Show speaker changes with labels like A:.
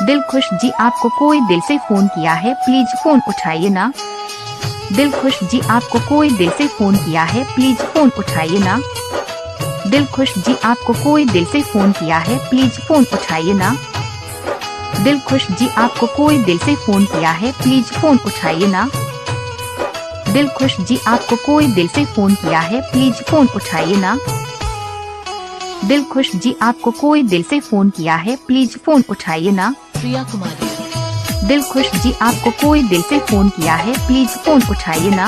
A: दिलखुश जी आपको कोई दिल से फोन किया है, प्लीज फोन उठाइए ना। दिलखुश जी आपको कोई दिल से फोन किया है, प्लीज फोन उठाइए ना। दिलखुश जी आपको कोई दिल से फोन किया है, प्लीज फोन उठाइए ना। दिलखुश जी आपको कोई दिल से फोन किया है, प्लीज फोन उठाइए ना। दिलखुश जी आपको कोई दिल से फोन किया है, प्लीज फोन उठाइए ना। दिलखुश जी आपको कोई दिल से फोन किया है, प्लीज फोन उठाइए ना।
B: प्रिया कुमारी।
A: दिलखुश जी आपको कोई दिल से फोन किया है, प्लीज फोन उठाइए ना।